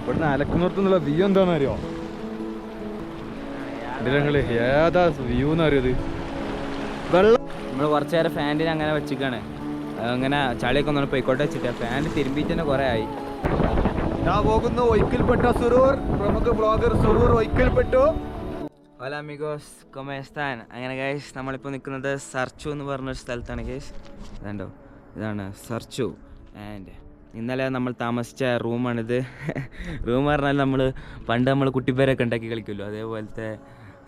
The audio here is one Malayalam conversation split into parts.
ഇവിടുന്ന് അലക്കുന്നിടത്തുനിന്നുള്ള വ്യൂ എന്താണെന്ന് അറിയോ? നിങ്ങൾ ഏതാ വ്യൂ എന്ന് അറിയത്? വെള്ളം നമ്മൾ കുറച്ച് നേരം ഫാനിന് അങ്ങനെ വെച്ചിക്കാണ്, അങ്ങനെ ചളിയൊക്കെ ഒന്നും പോയിക്കോട്ടെ വെച്ചിട്ട് ഫാനിൽ തിരുമ്പിയിട്ട് തന്നെ കുറേ ആയി. ഞാൻ പോകുന്നു ഒയ്ക്കൽപ്പെട്ട സുറൂർ, പ്രമുഖ ബ്ലോഗർ സുറൂർ ഒയ്ക്കൽപ്പെട്ടു. ഹലോ അമിഗോസ് കൊമേസ്താൻ. അങ്ങനെ ഗൈസ് നമ്മളിപ്പോൾ നിൽക്കുന്നത് സർച്ചു എന്ന് പറഞ്ഞൊരു സ്ഥലത്താണ് ഗൈസ്. ഇതുണ്ടോ, ഇതാണ് സർച്ചു. ആൻഡ് ഇന്നലെ നമ്മൾ താമസിച്ച റൂമാണിത്. റൂം പറഞ്ഞാൽ പണ്ട് നമ്മൾ കുട്ടിപ്പേരൊക്കെ ഉണ്ടാക്കി കളിക്കുമല്ലോ, അതേപോലത്തെ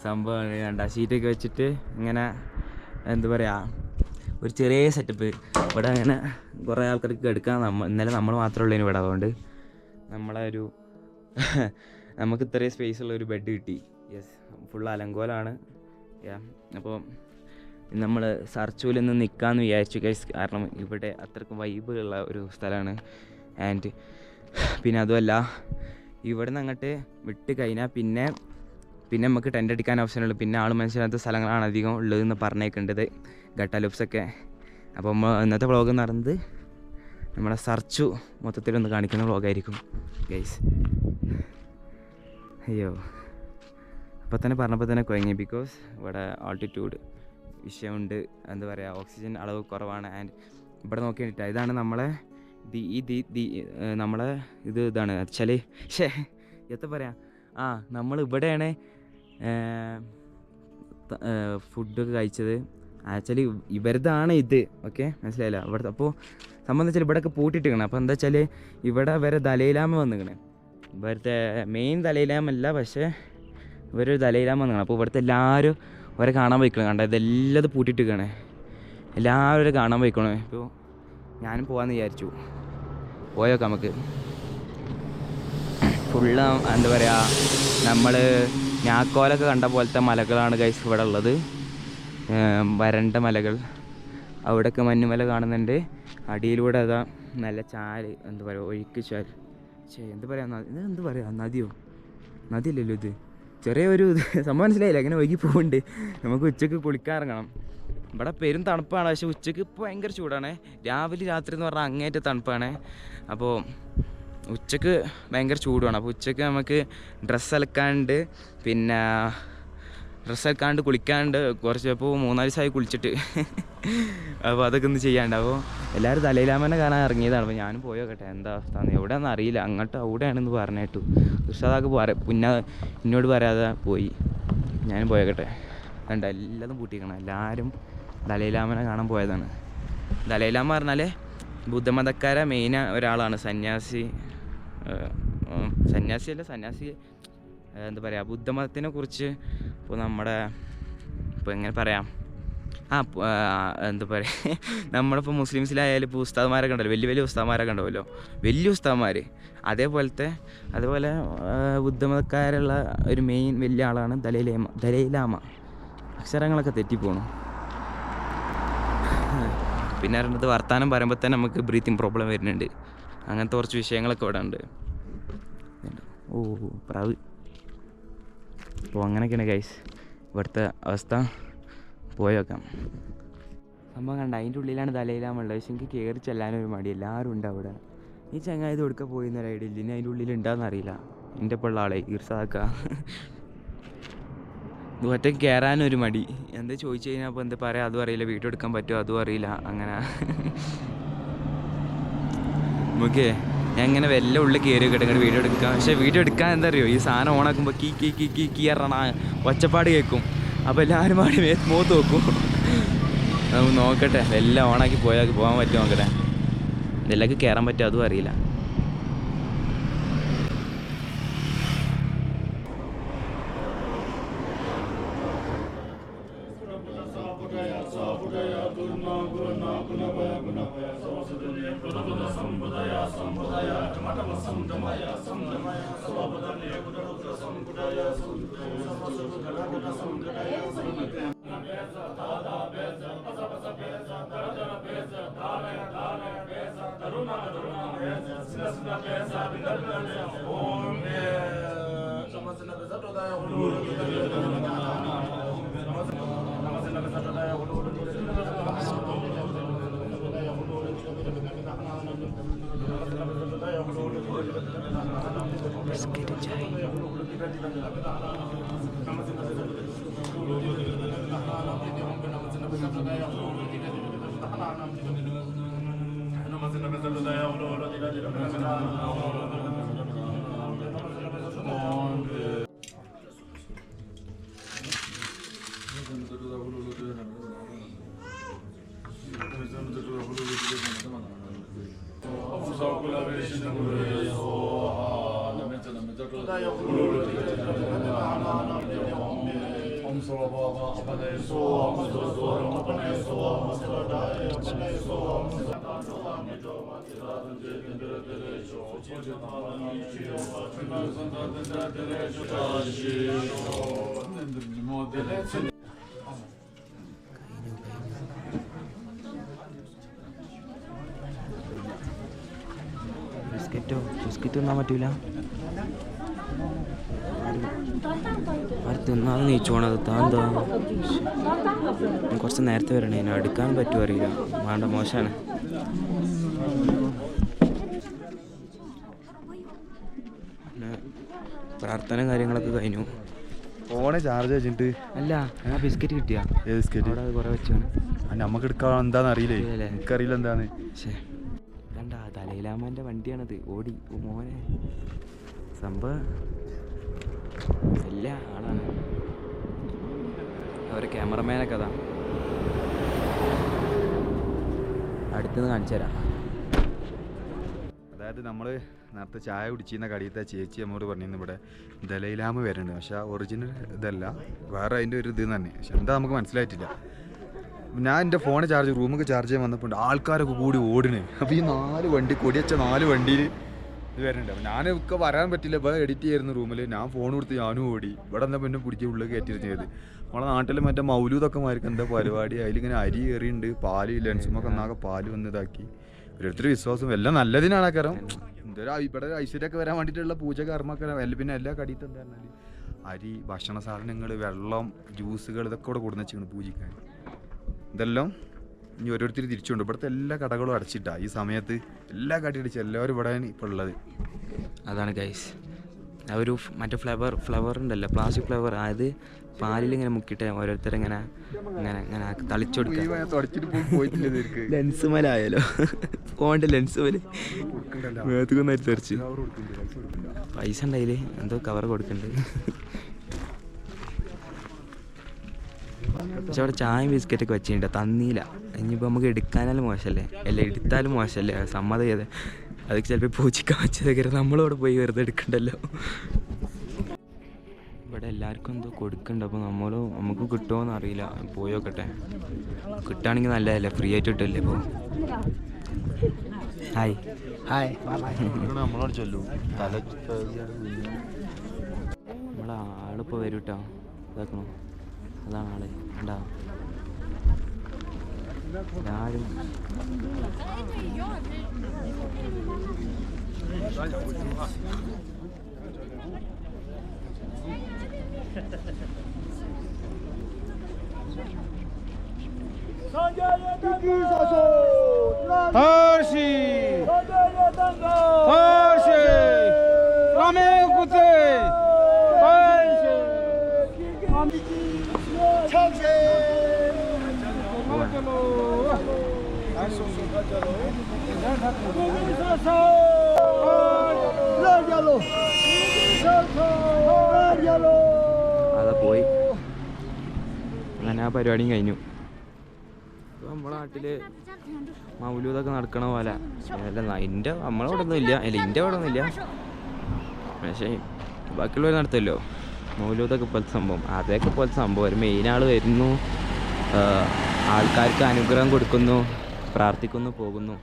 സംഭവമാണ്. കണ്ട ഷീറ്റൊക്കെ വെച്ചിട്ട് ഇങ്ങനെ എന്താ പറയുക, ഒരു ചെറിയ സെറ്റപ്പ്. ഇവിടെ അങ്ങനെ കുറേ ആൾക്കാർക്ക് എടുക്കാൻ ഇന്നലെ നമ്മൾ മാത്രമേ ഉള്ളൂ ഇവിടെ. അതുകൊണ്ട് നമുക്ക് ഇത്രയും സ്പേസ് ഉള്ള ഒരു ബെഡ് കിട്ടി. യെസ്, ഫുൾ അലങ്കോലാണ്. അപ്പോൾ നമ്മൾ സർച്ചൂരിൽ നിന്ന് നിൽക്കാമെന്ന് വിചാരിച്ചു ഗൈസ്. കാരണം ഇവിടെ അത്രയ്ക്കും വൈബുള്ള ഒരു സ്ഥലമാണ്. ആൻഡ് പിന്നെ അതുമല്ല, ഇവിടെ നിന്ന് അങ്ങോട്ട് വിട്ട് കഴിഞ്ഞാൽ പിന്നെ നമുക്ക് ടെൻ്റ് അടിക്കാൻ ഓപ്ഷനുള്ളൂ. പിന്നെ ആൾ മനസ്സിലാത്ത സ്ഥലങ്ങളാണ് അധികം ഉള്ളതെന്ന് പറഞ്ഞേക്കേണ്ടത്, ഗട്ടാലുപ്സൊക്കെ. അപ്പോൾ ഇന്നത്തെ വ്ളോഗ് എന്ന് പറയുന്നത് നമ്മളെ സർച്ചു മൊത്തത്തിലൊന്ന് കാണിക്കുന്ന വ്ളോഗായിരിക്കും ഗൈസ്. അയ്യോ, അപ്പോൾ തന്നെ പറഞ്ഞപ്പോൾ തന്നെ കുഴങ്ങി. ബിക്കോസ് ഇവിടെ ആൾട്ടിറ്റ്യൂഡ് വിഷയമുണ്ട്, എന്താ പറയുക, ഓക്സിജൻ അളവ് കുറവാണ്. ആൻഡ് ഇവിടെ നോക്കിയിട്ടാണ് ഇതാണ് നമ്മളെ നമ്മളെ ഇതാണ് ആക്ച്വലി. എത്ര പറയാം, നമ്മൾ ഇവിടെയാണ് ഫുഡൊക്കെ കഴിച്ചത്. ആക്ച്വലി ഇവരതാണ് ഇത്. ഓക്കെ, മനസ്സിലായില്ല? ഇവിടുത്തെ അപ്പോൾ സംബന്ധം വെച്ചാൽ ഇവിടെയൊക്കെ പൂട്ടിയിട്ടിരിക്കണം. അപ്പോൾ എന്താ വെച്ചാൽ ഇവിടെ വരെ ദലൈലാമ വന്നിക്കണേ. ഇവിടുത്തെ മെയിൻ ദലൈലാമല്ല, പക്ഷേ ഇവരൊരു ദലൈലാമ വന്നിക്കണം. അപ്പോൾ ഇവിടുത്തെ എല്ലാവരും അവരെ കാണാൻ പോയിക്കണം. കണ്ട ഇതെല്ലാം പൂട്ടിയിട്ടിരിക്കണേ, എല്ലാവരും കാണാൻ പോയിക്കണേ. ഇപ്പോൾ ഞാനും പോകാമെന്ന് വിചാരിച്ചു. പോയേക്കാം നമുക്ക്. ഫുള്ള് എന്താ പറയുക, നമ്മൾ ഞാക്കോലൊക്കെ കണ്ട പോലത്തെ മലകളാണ് ഗൈസ് ഇവിടെ ഉള്ളത്. വരണ്ട മലകൾ. അവിടെയൊക്കെ മഞ്ഞുമല കാണുന്നുണ്ട്. അടിയിലൂടെ അതാ നല്ല ചാല്, എന്താ പറയുക, ഒഴുക്ക് ചാൽ. എന്താ പറയുക, ഇതെന്താ പറയുക, നദിയോ? നദിയല്ലല്ലോ ഇത്, ചെറിയൊരു സംഭവം മനസ്സിലായില്ല. അങ്ങനെ ഒഴുകി പോകുന്നുണ്ട്. നമുക്ക് ഉച്ചയ്ക്ക് കുളിക്കാൻ ഇറങ്ങണം. ഇവിടെ പെരും തണുപ്പാണ്, പക്ഷേ ഉച്ചയ്ക്ക് ഇപ്പോൾ ഭയങ്കര ചൂടാണ്. രാവിലെ രാത്രി എന്ന് പറഞ്ഞാൽ അങ്ങേറ്റ തണുപ്പാണ്. അപ്പോൾ ഉച്ചയ്ക്ക് ഭയങ്കര ചൂടുമാണ്. അപ്പോൾ ഉച്ചയ്ക്ക് നമുക്ക് ഡ്രസ്സ് അലക്കാണ്ട്, പിന്നെ ഡ്രസ്സ് അലക്കാണ്ട് കുളിക്കാണ്ട് കുറച്ച്. അപ്പോൾ 3-4 ദിവസമായി കുളിച്ചിട്ട്. അപ്പോൾ അതൊക്കെ ഒന്ന് ചെയ്യാണ്ട്. അപ്പോൾ എല്ലാവരും ദലൈലാമനെ കാണാൻ ഇറങ്ങിയതാണ്. അപ്പോൾ ഞാനും പോയോക്കട്ടെ എന്താ അവസ്ഥ, എവിടെയാണെന്ന് അറിയില്ല. അങ്ങോട്ട് അവിടെയാണെന്ന് പറഞ്ഞിട്ടു. ഉഷാദാക്ക് എന്നോട് പറയാതെ പോയി. ഞാനും പോയോക്കട്ടെ. കണ്ട എല്ലാതും പൂട്ടിക്കണം. എല്ലാവരും ദലൈലാമനെ കാണാൻ പോയതാണ്. ദലൈലാമ പറഞ്ഞാൽ ബുദ്ധമതക്കാരെ മെയിൻ ഒരാളാണ്. സന്യാസി എന്താ പറയുക, ബുദ്ധമതത്തിനെ കുറിച്ച് ഇപ്പോൾ ഇപ്പോൾ എങ്ങനെ പറയാം, എന്താ പറയുക, നമ്മളിപ്പോൾ മുസ്ലിംസിലായാലും ഇപ്പോൾ ഉസ്താദ്മാരൊക്കെ ഉണ്ടല്ലോ, വലിയ ഉസ്താദ്മാരൊക്കെ ഉണ്ടാവുമല്ലോ, വലിയ ഉസ്താദ്മാർ. അതുപോലെ ബുദ്ധമതക്കാരുള്ള ഒരു മെയിൻ വലിയ ആളാണ് ദലൈലാമ. അക്ഷരങ്ങളൊക്കെ തെറ്റിപ്പോണു. പിന്നെ അറിഞ്ഞത് വർത്താനം പറയുമ്പോൾ തന്നെ നമുക്ക് ബ്രീത്തിങ് പ്രോബ്ലം വരുന്നുണ്ട്. അങ്ങനത്തെ കുറച്ച് വിഷയങ്ങളൊക്കെ ഇവിടെ ഉണ്ട്. ഓ പ്രാവ്. അപ്പോൾ അങ്ങനെയൊക്കെയാണ് ഗൈസ് ഇവിടുത്തെ അവസ്ഥ. പോയേക്കാം. സംഭവം കണ്ട അതിൻ്റെ ഉള്ളിലാണ് ദലൈലാമുള്ളത്. പക്ഷെ എനിക്ക് കയറി ചെല്ലാനൊരു മടി. എല്ലാവരും ഉണ്ട് അവിടെ. ഈ ചങ്ങായത് കൊടുക്ക പോയിന്നൊരു ഐഡിയ ഇല്ല. ഇനി അതിൻ്റെ ഉള്ളിൽ ഉണ്ടാകുന്ന അറിയില്ല. എൻ്റെ ഇപ്പോൾ ഉള്ള ആളെ ഈർസാക്ക ഒറ്റയ്ക്ക് കയറാനൊരു മടി. എന്താ ചോദിച്ചു കഴിഞ്ഞാൽ അപ്പോൾ എന്താ പറയുക, അതും അറിയില്ല. വീഡിയോ എടുക്കാൻ പറ്റുമോ അതും അറിയില്ല. അങ്ങനെ ഓക്കെ, ഞാൻ ഇങ്ങനെ വല്ല ഉള്ളിൽ കയറി കിടങ്ങട്ട് വീഡിയോ എടുക്കാം. പക്ഷേ വീഡിയോ എടുക്കാൻ എന്താ അറിയോ, ഈ സാധനം ഓണാക്കുമ്പോൾ കീ പറഞ്ഞ ഒച്ചപ്പാട് കേൾക്കും. അപ്പോൾ എല്ലാവരും പാടി മുഖത്ത് നോക്കും. നമുക്ക് നോക്കട്ടെ, എല്ലാം ഓണാക്കി പോകാൻ പറ്റുമോ നോക്കട്ടെ. ഇതെല്ലാം കയറാൻ പറ്റുമോ അതും അറിയില്ല. ബിസ്ക്കറ്റ് തിന്നാൻ പറ്റൂല. തിന്നാതെ നീച്ചു പോണത് താന്താ. കുറച്ച് നേരത്തെ വരണേ, എടുക്കാൻ പറ്റുമോ അറിയില്ല. വേണ്ട, മോശമാണ്. പിന്നെ പ്രാർത്ഥന കാര്യങ്ങളൊക്കെ കഴിഞ്ഞു. ഫോണ് ചാർജ് വെച്ചിട്ട് അല്ല, ആ ബിസ്ക്കറ്റ് കിട്ടിയാ? ബിസ്ക്കറ്റ് അവിടെ കുറേ വെച്ചാണ്. നമുക്ക് എടുക്കാൻ എന്താന്ന് അറിയില്ലേ? എനിക്കറിയില്ല എന്താന്ന്. കണ്ടാ, ദലൈലാമാൻ്റെ വണ്ടിയാണത്. ഓടി മോനെ, സംഭവം എല്ലാ ആളാണ്. അവരെ ക്യാമറമാനൊക്കെ അതാ അടുത്തുനിന്ന് കാണിച്ചു തരാം. അതായത് നമ്മൾ നേരത്തെ ചായ കുടിച്ചിരുന്ന കടിയത്തെ ചേച്ചി നമ്മോട് പറഞ്ഞിരുന്നു ഇവിടെ ദലൈലാമ വരുന്നുണ്ട്. പക്ഷെ ഒറിജിനൽ ഇതല്ല, വേറെ അതിൻ്റെ ഒരു ഇത് തന്നെ. പക്ഷെ എന്താ നമുക്ക് മനസ്സിലായിട്ടില്ല. ഞാൻ എൻ്റെ ഫോണ് ചാർജ് റൂമൊക്കെ ചാർജ് ചെയ്യാൻ വന്നപ്പോൾ ആൾക്കാരൊക്കെ കൂടി ഓടിന്. അപ്പോൾ ഈ 4 വണ്ടി, കൊടിയച്ച 4 വണ്ടിയിൽ ഇത് വരുന്നുണ്ട്. അപ്പോൾ ഞാനൊക്കെ വരാൻ പറ്റില്ല, ഇപ്പോൾ എഡിറ്റ് ചെയ്യായിരുന്നു റൂമിൽ. ഞാൻ ഫോൺ കൊടുത്ത് ഞാനും ഓടി. ഇവിടെ എന്നാൽ പിന്നെ പിടിക്കുക ഉള്ളിൽ കയറ്റി ചെയ്ത്. നമ്മളെ നാട്ടിൽ മറ്റേ മൗലൂദൊക്കെ മാർക്ക് എന്താ പരിപാടി, അതിലിങ്ങനെ അരി കയറിയുണ്ട്, പാല് ലെൻസുമൊക്കെ ഒന്നാകെ പാല് വന്നതാക്കി. ഓരോരുത്തർ വിശ്വാസം എല്ലാം നല്ലതിനാണ് കാരണം. എന്തൊരു ഇവിടെ ഐശ്വര്യമൊക്കെ വരാൻ വേണ്ടിയിട്ടുള്ള പൂജ കർമ്മൊക്കെ. പിന്നെ എല്ലാ കടിയത്തും എന്താ പറഞ്ഞാൽ അരി, ഭക്ഷണ സാധനങ്ങൾ, വെള്ളം, ജ്യൂസുകൾ, ഇതൊക്കെ കൂടെ കൊടുന്ന് വെച്ചാണ് പൂജിക്കാൻ. ഇതെല്ലാം ഇനി ഓരോരുത്തർ തിരിച്ചുകൊണ്ട് ഇവിടുത്തെ എല്ലാ കടകളും അടച്ചിട്ടാണ് ഈ സമയത്ത്. എല്ലാ കടി അടിച്ച് എല്ലാവരും ഇവിടെയാണ് ഇപ്പോൾ ഉള്ളത്. അതാണ് ഗൈസ്. ആ ഒരു മറ്റേ ഫ്ലവർ ഉണ്ടല്ലോ, പ്ലാസ്റ്റിക് ഫ്ലവർ, അത് പാലിലിങ്ങനെ മുക്കിയിട്ട് ഓരോരുത്തരിങ്ങനെ ഇങ്ങനെ ഇങ്ങനെ തളിച്ചു കൊടുക്കുക. ലെൻസ് മേലായാലോ, ഫോണിൻ്റെ ലെൻസ് മേലെ മേത്തുക്കൊന്നായിട്ട് തെറിച്ച്. പൈസ ഉണ്ടായില്ലേ, എന്തോ കവർ കൊടുക്കുന്നുണ്ട്. പക്ഷെ അവിടെ ചായയും ബിസ്ക്കറ്റൊക്കെ വെച്ചിട്ടുണ്ട്, തന്നില്ല. ഇനിയിപ്പോൾ നമുക്ക് എടുക്കാനാലും മോശമല്ലേ, അല്ല എടുത്താലും മോശമല്ലേ, സമ്മതം ചെയ്ത്. അതൊക്കെ ചിലപ്പോൾ പൂച്ചിക്കാൻ വെച്ചതൊക്കെ നമ്മളവിടെ പോയി വെറുതെ എടുക്കണ്ടല്ലോ. ഇവിടെ എല്ലാവർക്കും എന്തോ കൊടുക്കുന്നുണ്ട്. അപ്പോൾ നമുക്ക് കിട്ടുമോയെന്ന് അറിയില്ല, പോയി നോക്കട്ടെ. കിട്ടുകയാണെങ്കിൽ നല്ലതല്ലേ, ഫ്രീ ആയിട്ട് കിട്ടില്ലേ. ഇപ്പോൾ ഹായ് നമ്മളോട് ചൊല്ലു. ആളിപ്പോൾ വരും കേട്ടോ. ഇതാക്കണോ, അതാണ് ആള്. ഉണ്ടാ എല്ലാവരും അതാ പോയി. അങ്ങനെ ആ പരിപാടിയും കഴിഞ്ഞു. ഇപ്പോൾ നമ്മുടെ നാട്ടിൽ മൗലൂദൊക്കെ നടക്കണ പോലെ അല്ല, നമ്മളവിടെ ഒന്നും ഇല്ല, അല്ല എൻ്റെ അവിടെ ഒന്നും ഇല്ല, പക്ഷേ ബാക്കിയുള്ളവർ നടത്തുമല്ലോ മൗലൂദൊക്കെ പോലത്തെ സംഭവം. അതൊക്കെ പോലത്തെ സംഭവം. ഒരു മെയിൻ ആൾ വരുന്നു, ആൾക്കാർക്ക് അനുഗ്രഹം കൊടുക്കുന്നു, പ്രാർത്ഥിക്കുന്നു, പോകുന്നു.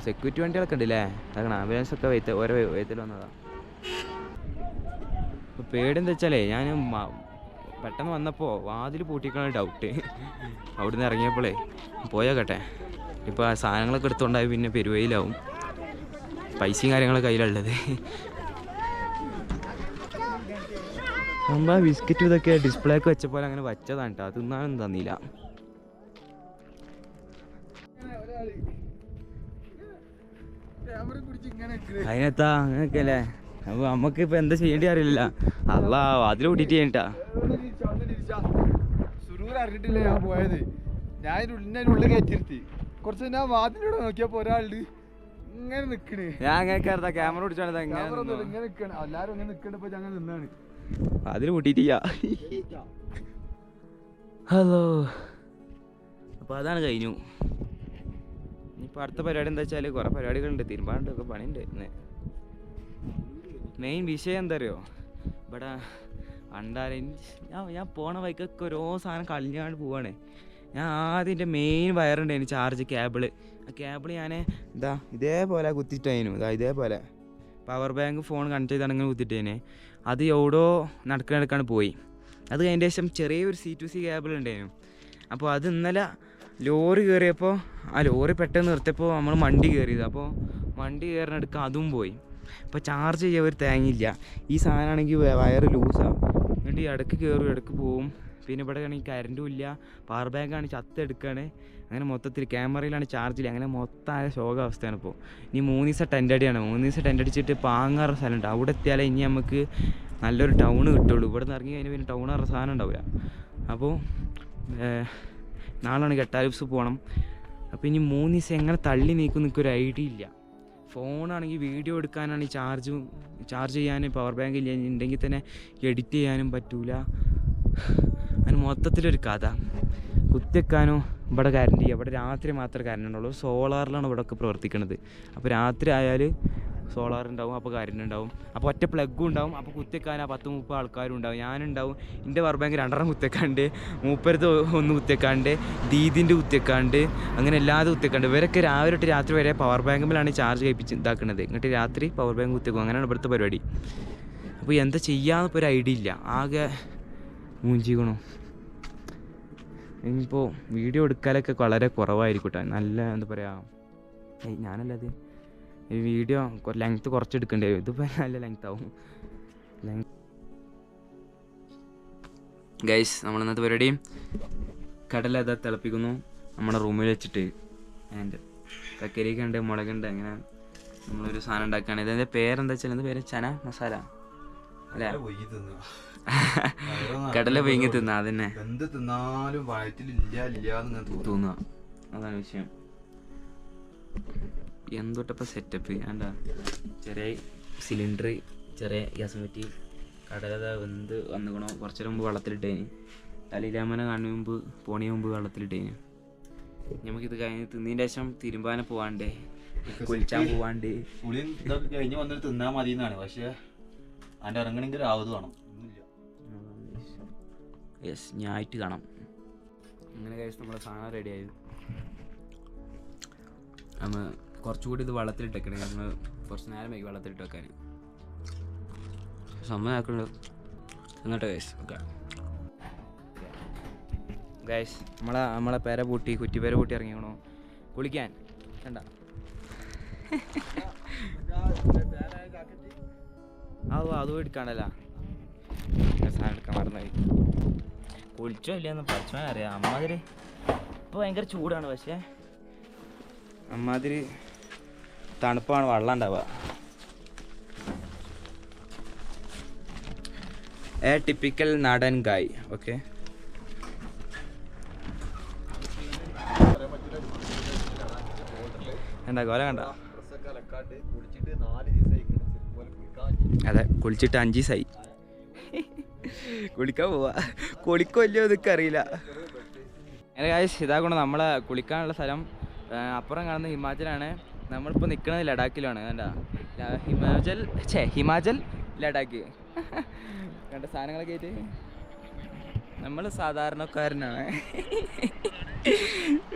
സെക്യൂരിറ്റി വണ്ടികളൊക്കെ ഉണ്ടല്ലേ. അതാണ് ആംബുലൻസ് ഒക്കെ ഓരോ വിധത്തിൽ വന്നതാണ്. ഇപ്പോൾ പേടിയെന്താ വെച്ചാലേ, ഞാൻ പെട്ടെന്ന് വന്നപ്പോൾ വാതിൽ പൂട്ടിക്കാണ് ഡൗട്ട്. അവിടെ നിന്ന് ഇറങ്ങിയപ്പോഴേ പോയോക്കട്ടെ. ഇപ്പോൾ ആ സാധനങ്ങളൊക്കെ എടുത്തുകൊണ്ടായി പിന്നെ പെരുവയിലാവും. പൈസയും കാര്യങ്ങളൊക്കെ കയ്യിലുള്ളത്. മുമ്പ് ബിസ്ക്കറ്റ് ഇതൊക്കെ ഡിസ്പ്ലേ ഒക്കെ വെച്ചപ്പോൾ അങ്ങനെ വച്ചതാണ് കേട്ടോ. തിന്നാനൊന്നും തന്നില്ല. ക്യാമറ പിടിച്ച് ഇങ്ങനെ അതിനെത്താ അങ്ങനെയൊക്കെ അല്ലേ. അപ്പോൾ നമുക്കിപ്പോൾ എന്താ ചെയ്യേണ്ടി അറിയില്ല. അല്ല അതിൽ കൂട്ടിയിട്ട് ചെയ്യണ്ടാ. സുരൂർ അറിഞ്ഞിട്ടില്ല ഞാൻ പോയത്. ഞാൻ ഇതിൻ്റെ ഉള്ളിൽ കയറ്റിരുത്തി. കുറച്ച് ഞാൻ വാതിലൂടെ നോക്കിയപ്പോൾ ഒരാളുണ്ട് ഇങ്ങനെ നിൽക്കണേ. ഞാൻ അങ്ങനെ ക്യാമറ പിടിച്ചാണ് ഇങ്ങനെ നിൽക്കണം. എല്ലാവരും ഇങ്ങനെ നിൽക്കണ്ടപ്പോൾ ഞങ്ങൾ നിന്നാണ് അതിൽ കൂട്ടിയിട്ട് ഹലോ. അപ്പോൾ അതാണ് കഴിഞ്ഞു. ഇനിയിപ്പോൾ അടുത്ത പരിപാടി എന്താ വെച്ചാൽ കുറേ പരിപാടികളുണ്ട്, തിരുമ്പാണ്ടൊക്കെ പണിയുണ്ട്. ഇന്ന് മെയിൻ വിഷയം എന്താ അറിയോ, ഇവിടെ ഞാൻ പോണ വഴിക്കൊക്കെ ഓരോ സാധനം കളിഞ്ഞാണ്ട് പോവാണ്. ഞാൻ ആദ്യം എൻ്റെ മെയിൻ വയറുണ്ടായിരുന്നു ചാർജ് കേബിള്. ആ കേബിള് ഞാൻ ഇതേപോലെ കുത്തിയിട്ടായിരുന്നു. ഇതേപോലെ പവർ ബാങ്ക് ഫോൺ കണക്ട് ചെയ്താണ് ഇങ്ങനെ കുത്തിയിട്ടേനെ. അത് എവിടെയോ നടക്കാണ് പോയി. അത് കഴിഞ്ഞ ശേഷം ചെറിയൊരു C2C കേബിൾ ഉണ്ടായിരുന്നു. അപ്പോൾ അത് ഇന്നലെ ലോറി കയറിയപ്പോൾ ആ ലോറി പെട്ടെന്ന് നിർത്തിയപ്പോൾ നമ്മൾ മണ്ടി കയറിയത്. അപ്പോൾ മണ്ടി കയറിനെടുക്കുക അതും പോയി. അപ്പോൾ ചാർജ് ചെയ്യാൻ ഒരു തേങ്ങയില്ല. ഈ സാധനമാണെങ്കിൽ വയറ് ലൂസാണ്. എന്നിട്ട് ഇടയ്ക്ക് കയറും ഇടയ്ക്ക് പോവും. പിന്നെ ഇവിടെ ആണെങ്കിൽ കറണ്ടും ഇല്ല. പവർ ബാങ്കാണ് ചത്തെടുക്കുകയാണ്. അങ്ങനെ മൊത്തത്തിൽ ക്യാമറയിലാണ് ചാർജില്ല. അങ്ങനെ മൊത്തമായ ശോകാവസ്ഥയാണ് ഇപ്പോൾ. ഇനി 3 ദിവസം ടെൻ്റ് അടിയാണ്. 3 ദിവസം ടെൻ്റ് അടിച്ചിട്ട് പാങ്ങാറ് സ്ഥലമുണ്ട്. അവിടെ എത്തിയാലേ ഇനി നമുക്ക് നല്ലൊരു ടൗണ് കിട്ടുള്ളൂ. ഇവിടെ നിന്ന് ഇറങ്ങി കഴിഞ്ഞാൽ പിന്നെ ടൗൺ പറഞ്ഞ സാധനം ഉണ്ടാവില്ല. അപ്പോൾ നാളാണ് കെട്ടാലിപ്സ് പോകണം. അപ്പോൾ ഇനി 3 ദിവസം എങ്ങനെ തള്ളി നീക്കും എനിക്കൊരു ഐഡിയ ഇല്ല. ഫോണാണെങ്കിൽ വീഡിയോ എടുക്കാനാണെങ്കിൽ ചാർജ് ചെയ്യാൻ പവർ ബാങ്ക് ഇല്ല, ഉണ്ടെങ്കിൽ തന്നെ എഡിറ്റ് ചെയ്യാനും പറ്റൂല. അതിന് മൊത്തത്തിലൊരു കഥ. കുത്തിവെക്കാനോ ഇവിടെ കറണ്ട് ചെയ്യുക. ഇവിടെ രാത്രി മാത്രമേ കറണ്ട് ഉണ്ടാവുള്ളൂ. സോളാറിലാണ് ഇവിടെയൊക്കെ പ്രവർത്തിക്കുന്നത്. അപ്പോൾ രാത്രി ആയാൽ സോളാർ ഉണ്ടാവും, അപ്പോൾ കറണ്ട് ഉണ്ടാവും. അപ്പോൾ ഒറ്റ പ്ലഗും ഉണ്ടാവും. അപ്പോൾ കുത്തിവെക്കാൻ 10-30 ആൾക്കാരും ഉണ്ടാവും. ഞാനുണ്ടാവും. എൻ്റെ പവർ ബാങ്ക് 2 കുത്തിവെക്കാണ്ട്, മൂപ്പരത്ത് 1 കുത്തിവെക്കാണ്ട്, ദീദിൻ്റെ കുത്തിവെക്കാണ്ട്, അങ്ങനെ എല്ലാതും കുത്തിവെക്കാണ്ട്. ഇവരൊക്കെ രാവിലെ തൊട്ട് രാത്രി വരെ പവർ ബാങ്കിലാണ് ചാർജ് കഴിപ്പിച്ച് ഇതാക്കുന്നത്. എന്നിട്ട് രാത്രി പവർ ബാങ്ക് കുത്തിവെക്കും. അങ്ങനെയാണ് ഇവിടുത്തെ പരിപാടി. അപ്പോൾ എന്താ ചെയ്യാമെന്നിപ്പോൾ ഒരു ഐഡിയ ഇല്ല. ആകെ മൂഞ്ചിക്കണു. ഇനിയിപ്പോൾ വീഡിയോ എടുക്കാനൊക്കെ വളരെ കുറവായിരിക്കും കേട്ടോ. നല്ല എന്താ പറയുക, ഞാനല്ലത് ഈ വീഡിയോ ലെങ്ത്ത് കുറച്ച് എടുക്കേണ്ടി വരും. ഇതിപ്പോൾ നല്ല ലെങ്ത് ആവും. ഗൈസ്, നമ്മൾ ഇന്നത്തെ പരിപാടി കടല ഇതാ തിളപ്പിക്കുന്നു നമ്മുടെ റൂമിൽ വെച്ചിട്ട്. ആൻഡ് കക്കരിയൊക്കെ ഉണ്ട്, മുളകുണ്ട്. അങ്ങനെ നമ്മളൊരു സാധനം ഉണ്ടാക്കുകയാണ്. ഇതിൻ്റെ പേരെന്താ വെച്ചാൽ എന്ത് പേര്, ചന മസാല അല്ലേ? കടല പൊങ്ങി തിന്ന അതന്നെ എന്ത് തിന്നാലും വയറ്റിലില്ല തോന്നുക. അതാണ് വിഷയം. എന്തൊട്ടപ്പം സെറ്റപ്പ് വേണ്ട. ചെറിയ സിലിണ്ടർ, ചെറിയ ഗ്യാസ് പറ്റി കടല വെന്ത് വന്നുകണോ. കുറച്ചു മുമ്പ് വെള്ളത്തിലിട്ടേന്. തലയിലാമന കാണുന്ന മുമ്പ് പോണി മുമ്പ് വെള്ളത്തിലിട്ടേന്. നമുക്കിത് കഴിഞ്ഞ് തിന്നതിൻ്റെ ശേഷം തിരുമ്പാനെ പോവാണ്ട്, കുളിച്ചാൻ പോവാണ്ട്. പുളിയും ഇതൊക്കെ കഴിഞ്ഞ് വന്നിട്ട് തിന്നാൻ മതി എന്നാണ്. പക്ഷേ അതിൻ്റെ ഇറങ്ങണമെങ്കിൽ ആവത് വേണം. യെസ്, ഞായിട്ട് കാണാം. അങ്ങനെ കഴിച്ച് നമ്മുടെ സാധനം റെഡിയായി. നമ്മൾ കുറച്ചുകൂടി ഇത് വെള്ളത്തിലിട്ടേക്കണേ. നമ്മൾ കുറച്ച് നേരം വൈകി വെള്ളത്തിലിട്ട് വെക്കാൻ സമ്മതമാക്കുന്നുണ്ട്. എന്നിട്ട് ഗൈസ് ഓക്കെ ഗൈസ്, നമ്മളെ പേര പൂട്ടി, കുറ്റിപ്പേര പൂട്ടി ഇറങ്ങിക്കണോ കുളിക്കാൻ. കണ്ട അതും എടുക്കാണ്ടല്ല. സാധനം എടുക്കാൻ മറന്നായി. കുളിച്ചോ ഇല്ലയെന്ന് പഠിച്ചാൽ അറിയാം. അമ്മാതിരി ഇപ്പോൾ ഭയങ്കര ചൂടാണ്. പക്ഷേ അമ്മാതിരി തണുപ്പാണ് വെള്ളം ഉണ്ടാവുക. എ ടിപ്പിക്കൽ നാടൻ ഗായ്. ഓക്കെ, എന്താ കോല കണ്ട? അതെ, കുളിച്ചിട്ട് 5 ദിവസമായി. കുളിക്കാൻ പോവാ. കുളിക്കോ ഇല്ലയോ ഇതൊക്കെ അറിയില്ല. അങ്ങനെ കാശ് ഇതാകൊണ്ട് നമ്മളെ കുളിക്കാനുള്ള സ്ഥലം അപ്പുറം കാണുന്ന ഹിമാചലാണ്. നമ്മളിപ്പോൾ നിൽക്കുന്നത് ലഡാക്കിലാണ്. കണ്ട ഹിമാചൽ ലഡാക്ക് കണ്ട സാധനങ്ങളൊക്കെ ആയിട്ട് നമ്മൾ സാധാരണക്കാരനാണ്.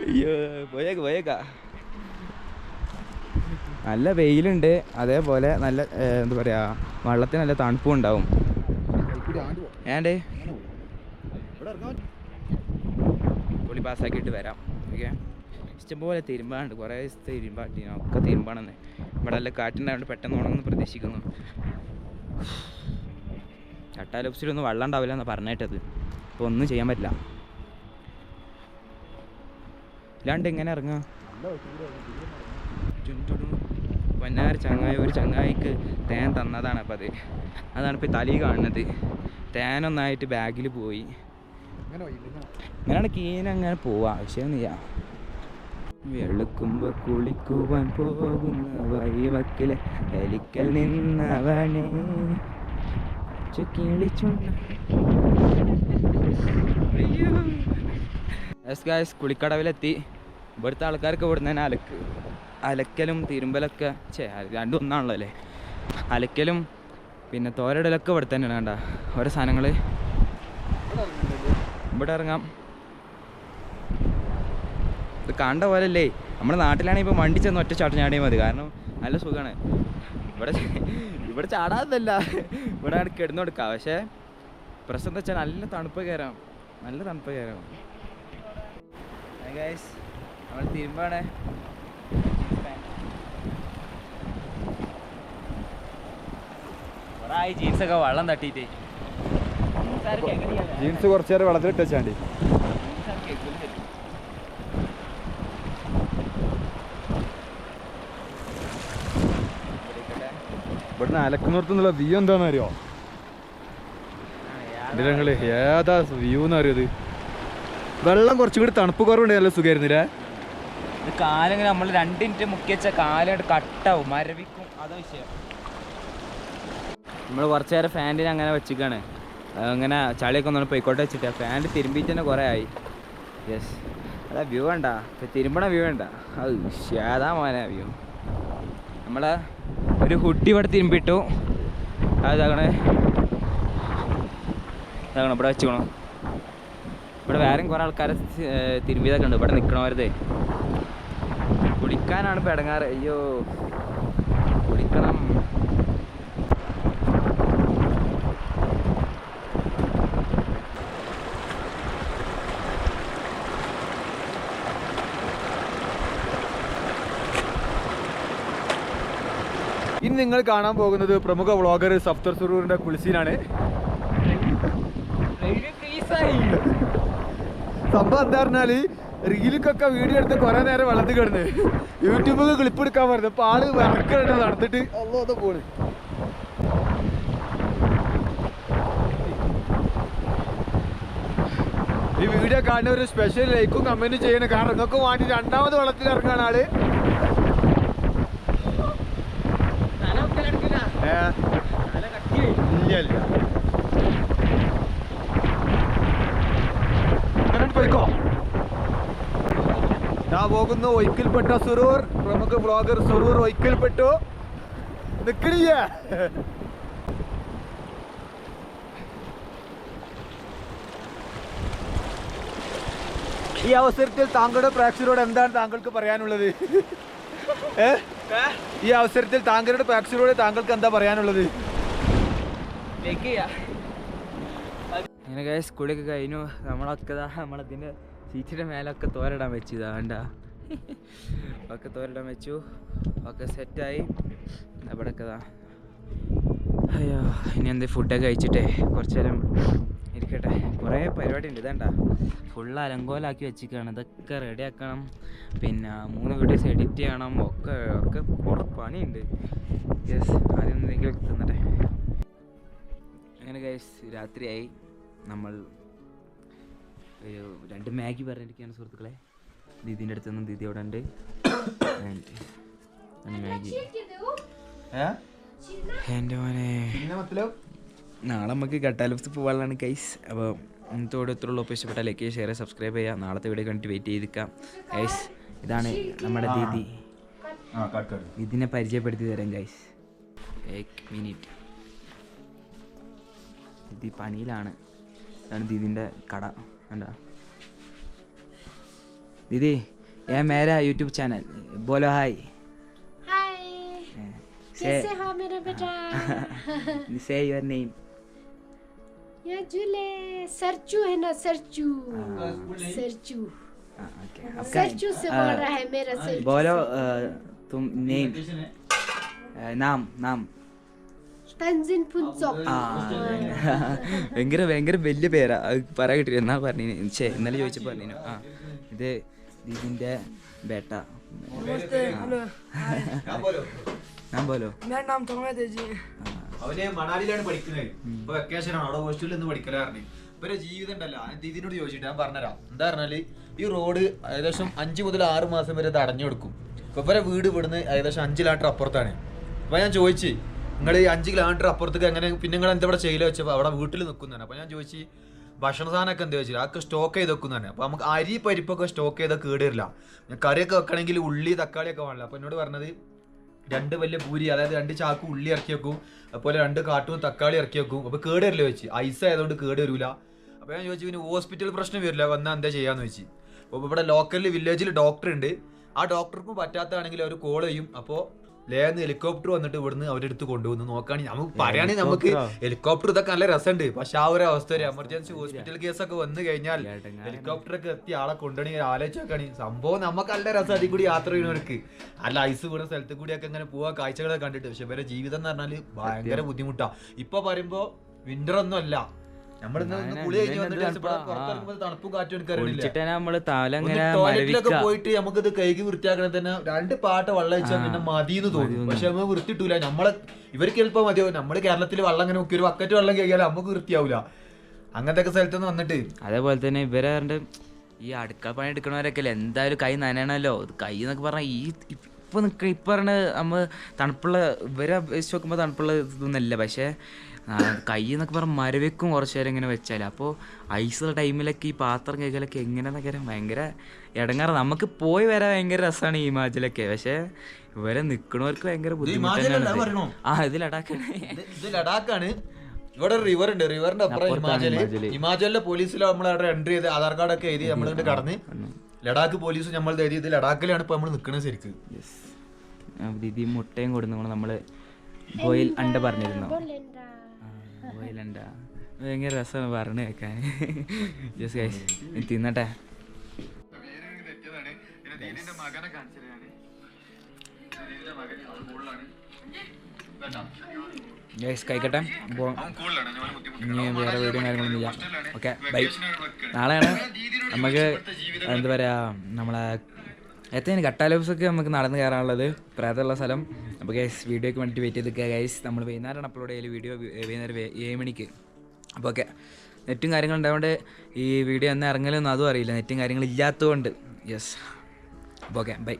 അയ്യോ പോയേക്കാ. നല്ല വെയിലുണ്ട്, അതേപോലെ നല്ല എന്താ പറയുക, വെള്ളത്തിന് നല്ല തണുപ്പും ഉണ്ടാവും. ഏണ്ടേ പൊളി പാസ്സാക്കിയിട്ട് വരാം. ഓക്കെ, ഇഷ്ടംപോലെ തിരുമ്പാണ്ട്. കുറേ ദിവസത്തെ തിരുമ്പാട്ടി ഒക്കെ തിരുമ്പാണെന്ന്. ഇവിടെ നല്ല കാറ്റുണ്ടായതുകൊണ്ട് പെട്ടെന്ന് ഉണങ്ങുന്നു പ്രതീക്ഷിക്കുന്നു. ചട്ടാലൊപ്സിലൊന്നും വെള്ളം ഉണ്ടാവില്ല എന്നാണ് പറഞ്ഞിട്ടത്. അപ്പോൾ ഒന്നും ചെയ്യാൻ പറ്റില്ല. ഇല്ലാണ്ട് എങ്ങനെ ഇറങ്ങുക? പൊന്നാര ചങ്ങായി ഒരു ചങ്ങായിക്ക് തേൻ തന്നതാണ്. അപ്പം അതാണ് ഇപ്പോൾ തലയിൽ കാണുന്നത്. തേനൊന്നായിട്ട് ബാഗിൽ പോയി. അങ്ങനെയാണ് കീനങ്ങനെ പോവാ. ആവശ്യമൊന്നുമില്ല. വെളുക്കുമ്പോൾ കുളിക്കുവാൻ പോകുന്ന വഴിവക്കിലെ എലിക്കൽ നിന്നവനെ കുളിക്കടവിലെത്തി. ഇവിടുത്തെ ആൾക്കാർക്ക് ഇവിടുന്ന് തന്നെ അലക്കലും തിരുമ്പലൊക്കെ രണ്ടും ഒന്നാണല്ലോ അല്ലേ. അലക്കലും പിന്നെ തോരയിടലൊക്കെ ഇവിടെ തന്നെയാണ്. കണ്ട ഓരോ സാധനങ്ങൾ ഇവിടെ ഇറങ്ങാം. ഇത് കണ്ട പോലല്ലേ നമ്മുടെ നാട്ടിലാണെങ്കിൽ ഇപ്പോൾ വണ്ടി ചെന്ന് ഒറ്റ ചാട്ടം ചാടിയാൽ മതി. കാരണം നല്ല സുഖമാണ്. ഇവിടെ ചാടാതല്ല, ഇവിടെ കിടന്നു കൊടുക്കാം. പക്ഷേ പ്രശ്നം എന്താ വെച്ചാൽ നല്ല തണുപ്പ് കയറാം. നമ്മൾ തിരുമ്പാണ്. ഈ ജീൻസൊക്കെ വെള്ളം തട്ടിയിട്ട് ജീൻസ് കുറച്ച് നേരം വെള്ളത്തിൽ ഇട്ടാണ്ടി. ഇവിടുന്ന് അലക്കുന്നിടത്തുനിന്നുള്ള വ്യൂ എന്താണെന്ന് അറിയോ? ഞങ്ങള് ഏതാ വ്യൂ എന്ന് അറിയത്? വെള്ളം കുറച്ചും കൂടി തണുപ്പ് കുറവുണ്ട്. നല്ല സുഖമായിരുന്നില്ലേ? കാലിങ്ങനെ നമ്മൾ 2 മിനിറ്റ് മുക്കി വെച്ച കാലായിട്ട് കട്ടാവും, മരവിക്കും. അതാ വിഷയം. നമ്മൾ കുറച്ച് നേരം ഫാൻറ്റിന് അങ്ങനെ വെച്ചിക്കാണ്. അങ്ങനെ ചളിയൊക്കെ ഒന്നും പോയിക്കോട്ടെ വെച്ചിട്ട് ഫാൻറ്റ് തിരുമ്പിയിട്ട് തന്നെ കുറേ ആയി. യെസ്, അതാ വ്യൂ വേണ്ട, തിരുമ്പണ വ്യൂ വേണ്ട. അത് ഏതാ മോനെ വ്യൂ. നമ്മളെ ഒരു ഹുഡി ഇവിടെ തിരുമ്പിട്ടു. അതാകണേ ഇവിടെ വെച്ചോണം. ഇവിടെ വേറെയും കുറേ ആൾക്കാരെ തിരുമ്പിയതൊക്കെ ഉണ്ട്. ഇവിടെ നിൽക്കണവരതേ കുളിക്കാനാണ് ഇപ്പോൾ ഇടങ്ങാറ്. അയ്യോ കുളിക്കണം. ഇനി നിങ്ങൾ കാണാൻ പോകുന്നത് പ്രമുഖ വ്ളോഗർ സഫ്തർ സുറൂറിന്റെ കുളിസീനാണ്. സംഭവം എന്താ പറഞ്ഞാല് റീലിക്കൊക്കെ വീഡിയോ എടുത്ത് കുറെ നേരം വെള്ളത്തിൽ കിടന്ന് യൂട്യൂബിൽ ക്ലിപ്പ് എടുക്കാൻ പറഞ്ഞു. അപ്പൊ ആള് വറക്കണ്ട നടന്നിട്ട് അല്ലോ പോണ്. ഈ വീഡിയോ കാണുന്ന ഒരു സ്പെഷ്യൽ ലൈക്കും കമന്റും ചെയ്യണം. കാരണം നിങ്ങൾക്ക് വേണ്ടി 2ാമത് വെള്ളത്തിൽ ഇറങ്ങാണ് ആള്. ഇല്ല പോയിക്കോ. ഞാൻ പോകുന്നു. ഒയ്ക്കിൽപ്പെട്ട സുറൂർ, പ്രമുഖ വ്ളോഗർ സുറൂർ ഒയ്ക്കിൽപ്പെട്ടു. നിക്കണില്ല. ഈ അവസരത്തിൽ താങ്കളുടെ പ്രേക്ഷകരോട് എന്താണ് താങ്കൾക്ക് പറയാനുള്ളത്? ഈ അവസരത്തിൽ താങ്കളുടെ പ്രേക്ഷകരോട് താങ്കൾക്ക് എന്താ പറയാനുള്ളത്? അങ്ങനെ ഗൈസ് കുളിയൊക്കെ കഴിഞ്ഞു. നമ്മളൊക്കെ നമ്മളതിൻ്റെ സീറ്റിൻ്റെ മേലൊക്കെ തോരിടാൻ വെച്ചു. വേണ്ട ഒക്കെ തോരിടാൻ വെച്ചു. ഒക്കെ സെറ്റായി. അവിടെയൊക്കെ അയ്യോ ഇനി എന്ത് ഫുഡൊക്കെ കഴിച്ചിട്ടേ കുറച്ച് നേരം ഇരിക്കട്ടെ. കുറേ പരിപാടി ഉണ്ട്. ഇതേണ്ട ഫുള്ള് അലങ്കോലാക്കി വെച്ചിരിക്കുകയാണ്. ഇതൊക്കെ റെഡിയാക്കണം. പിന്നെ 3 വീഡിയോസ് എഡിറ്റ് ചെയ്യണം. ഒക്കെ കുറേ പണിയുണ്ട്. യെസ്, ആദ്യം എന്തെങ്കിലും തിന്നട്ടെ. അങ്ങനെ ഗൈസ് രാത്രിയായി. നമ്മൾ ഒരു 2 മാഗി പറഞ്ഞിരിക്കുകയാണ് സുഹൃത്തുക്കളെ. ദീദിൻ്റെ അടുത്ത് നിന്നും ദീദി അവിടെ ഉണ്ട്. മാഗി എൻ്റെ മോനെ. നാളെ നമുക്ക് കട്ടാലൂസ് പോകാനാണ് ഗൈസ്. അപ്പോൾ ഇന്നത്തോടെ എത്രയുള്ളൂ. ഇഷ്ടപ്പെട്ട ലൈക്ക് ഷെയർ സബ്സ്ക്രൈബ് ചെയ്യുക. നാളത്തെ വീഡിയോ കണ്ടിട്ട് വെയിറ്റ് ചെയ്തിരിക്കാം ഗൈസ്. ഇതാണ് നമ്മുടെ ദീദി. ഇതിനെ പരിചയപ്പെടുത്തി തരാം ഗൈസ്. 1 മിനിറ്റ്. ദീദി പണിയിലാണ്. ഇതാണ് ദീദിൻ്റെ കട. എന്താ दीदी ये मेरा यूट्यूब चैनल बोलो हाय. हाय कैसे हो मेरा बेटा? Say your name. ये जुले सरचू है ना, सरचू सरचू Okay. सरचू से बोल रहा है मेरा सरचू. बोलो तुम नेम नाम തൻസിൻ പുൻസോക്. ഭയങ്കര വലിയ പേരാ. അത് പറയാൻ കിട്ടില്ല. എന്നാ പറഞ്ഞു ഇന്നലെ ചോദിച്ചപ്പോൾ പറഞ്ഞു. ഇത് ഇതിൻ്റെ ബേട്ട नमस्ते हेलो ഞാൻ പോലോ मेरा नाम तोमर जी അവന് മണാലിയിലാണ് പഠിക്കുന്നത്. ഇപ്പൊ വെക്കേഷൻ ആണ്, അവിടെ ഹോസ്റ്റലിൽ നിന്ന് പഠിക്കലായിരുന്നു. ഇവരെ ജീവിതം ഉണ്ടല്ലോ, ഞാൻ ദീദിനോട് ചോദിച്ചിട്ട് ഞാൻ പറഞ്ഞുതരാം. എന്താ പറഞ്ഞാല് ഈ റോഡ് ഏകദേശം 5 മുതൽ 6 മാസം വരെ ഇത് അടഞ്ഞു കൊടുക്കും. ഇപ്പൊ ഇവരെ വീട് ഇവിടുന്ന് ഏകദേശം 5 കിലോമീറ്റർ അപ്പുറത്താണ്. അപ്പൊ ഞാൻ ചോദിച്ചു, നിങ്ങൾ ഈ 5 കിലോമീറ്റർ അപ്പുറത്തേക്ക് എങ്ങനെ പിന്നെ നിങ്ങൾ എന്താ ഇവിടെ ചെയ്യല വെച്ചപ്പോൾ അവിടെ വീട്ടിൽ നിൽക്കുന്നതാണ്. അപ്പൊ ഞാൻ ചോദിച്ചു ഭക്ഷണ സാധനമൊക്കെ എന്താ വെച്ചാൽ അതൊക്കെ സ്റ്റോക്ക് ചെയ്ത് വെക്കുന്നതാണ്. അപ്പൊ നമുക്ക് അരി പരിപ്പൊക്കെ സ്റ്റോക്ക് ചെയ്താൽ കേടില്ല. ഞാൻ കറിയൊക്കെ വെക്കണമെങ്കിൽ ഉള്ളി തക്കാളിയൊക്കെ വേണമല്ലോ. അപ്പൊ എന്നോട് പറഞ്ഞത് 2 വലിയ പൂരി, അതായത് 2 ചാക്ക് ഉള്ളി ഇറക്കി വെക്കും, അതുപോലെ 2 കാർട്ടൂൺ തക്കാളി ഇറക്കി വെക്കും. അപ്പോൾ കേട് വരില്ല വെച്ച്, ഐസ് ആയതുകൊണ്ട് കേട് വരില്ല. അപ്പോൾ ഞാൻ ചോദിച്ചു പിന്നെ ഹോസ്പിറ്റൽ പ്രശ്നം വരില്ല വന്നാൽ എന്താ ചെയ്യാന്ന് വെച്ച്. അപ്പോൾ ഇവിടെ ലോക്കലിൽ വില്ലേജിൽ ഡോക്ടർ ഉണ്ട്. ആ ഡോക്ടർക്കും പറ്റാത്തതാണെങ്കിൽ അവർ കോൾ ചെയ്യും. അപ്പോൾ ലേന്ന് ഹെലികോപ്റ്റർ വന്നിട്ട് ഇവിടുന്ന് അവരെടുത്ത് കൊണ്ടുവന്ന് നോക്കുകയാണെങ്കിൽ നമുക്ക് പറയുകയാണെങ്കിൽ നമുക്ക് ഹെലികോപ്റ്റർ ഇതൊക്കെ നല്ല രസമുണ്ട്. പക്ഷെ ആ ഒരു അവസ്ഥ ഒരു എമർജൻസി ഹോസ്പിറ്റൽ കേസൊക്കെ വന്നു കഴിഞ്ഞാൽ ഹെലികോപ്റ്ററൊക്കെ എത്തി ആളെ കൊണ്ടുപോയി ആലോചിച്ച് നോക്കുകയാണെങ്കിൽ സംഭവം നമുക്ക് നല്ല രസം അതിൽ കൂടി യാത്ര ചെയ്യുന്നവർക്ക്. നല്ല ഐസ് വീണ സ്ഥലത്ത് കൂടിയൊക്കെ ഇങ്ങനെ പോവാ കാഴ്ചകളൊക്കെ കണ്ടിട്ട്. പക്ഷെ ഇവരെ ജീവിതം എന്ന് പറഞ്ഞാൽ ഭയങ്കര ബുദ്ധിമുട്ടാ. ഇപ്പൊ പറയുമ്പോ വിന്റർ ഒന്നും അല്ല, തണുപ്പും കാറ്റും ടോയ്ലറ്റിലൊക്കെ പോയിട്ട് നമുക്കിത് കൈക്ക് വൃത്തിയാക്കണേ തന്നെ 2 പാട്ട വെള്ളം വെച്ചാൽ പിന്നെ മതിന്ന് തോന്നും. പക്ഷെ നമ്മൾ വൃത്തിയിട്ടൂല. നമ്മളെ ഇവർക്ക് എളുപ്പം മതിയാവും. നമ്മള് കേരളത്തിൽ വെള്ളം അങ്ങനെ നോക്കി ഒരു ബക്കറ്റ് വെള്ളം കഴിക്കാൽ നമുക്ക് വൃത്തിയാവൂല. അങ്ങനത്തെ ഒക്കെ സ്ഥലത്തൊന്നും വന്നിട്ട് അതേപോലെ തന്നെ ഇവരെ ഈ അടുക്കള പണി എടുക്കണവരൊക്കെ അല്ലേ എന്തായാലും കൈ നനയണല്ലോ. കൈ എന്നൊക്കെ പറഞ്ഞാൽ ഇപ്പൊ പറഞ്ഞ നമ്മൾ തണുപ്പുള്ള ഇവരെ അപേക്ഷിച്ച് നോക്കുമ്പോൾ തണുപ്പുള്ള ഇതൊന്നുമല്ല. പക്ഷേ കൈ എന്നൊക്കെ പറഞ്ഞാൽ മരവെക്കും കുറച്ച് നേരം ഇങ്ങനെ വെച്ചാൽ. അപ്പോൾ ഐസുള്ള ടൈമിലൊക്കെ ഈ പാത്രം കൈകളൊക്കെ എങ്ങനെയെന്നൊക്കെ ഭയങ്കര ഇടങ്ങാറ്. നമുക്ക് പോയി വരാൻ ഭയങ്കര രസമാണ് ഈ ഹിമാചലൊക്കെ. പക്ഷെ ഇവരെ നിൽക്കണവർക്ക് ഭയങ്കര ബുദ്ധിമുട്ടാണ്. ഇത് ലഡാക്കാണ്. ഇവിടെ റിവർ ഉണ്ട്, റിവറിന്റെ അപ്പുറം ഹിമാചലിലെ പോലീസിൽ നമ്മൾ അവിടെ എൻട്രി ചെയ്ത് ആധാർ കാർഡൊക്കെ എഴുതി നമ്മളിങ്ങോട്ട് കടന്ന് ലഡാക്ക് പോലീസ് നമ്മൾ എഴുതി ഇത് ലഡാക്കിലാണ് ഇപ്പൊ നമ്മൾ നിൽക്കുന്നത് ശരിക്കും. ദീദി മുട്ടയും കൊടുന്നു നമ്മള് ബോയിൽ അണ്ട പറഞ്ഞിരുന്നോ? ബോയിൽ അണ്ട ഭയങ്കര രസമാണ് പറഞ്ഞു കേൾക്കാൻ. Just guys തിന്നട്ടെ. ഗൈസ് കഴിക്കട്ടെ. അപ്പോൾ ഇനി വേറെ വീഡിയോ കാര്യങ്ങളൊന്നും ചെയ്യാം. Okay bye. നാളെയാണ് നമുക്ക് എന്താ പറയുക നമ്മളെ എത്രയാണ് കട്ടാലോപ്സൊക്കെ നമുക്ക് നടന്ന് കയറാനുള്ളത് പ്രേതമുള്ള സ്ഥലം. അപ്പോൾ ഗൈസ് വീഡിയോയ്ക്ക് വേണ്ടിയിട്ട് വെയിറ്റ് ചെയ്ത് നിൽക്കുക ഗൈസ്. നമ്മൾ വൈകുന്നേരമാണ് അപ്ലോഡ് ചെയ്യൽ വീഡിയോ, വൈകുന്നേരം 7 മണിക്ക്. അപ്പോൾ ഓക്കെ നെറ്റും കാര്യങ്ങളുണ്ടായതുകൊണ്ട് ഈ വീഡിയോ എന്നാ ഇറങ്ങലൊന്നും അതും അറിയില്ല, നെറ്റും കാര്യങ്ങളില്ലാത്തതുകൊണ്ട്. യെസ് അപ്പോൾ ഓക്കെ ബൈ.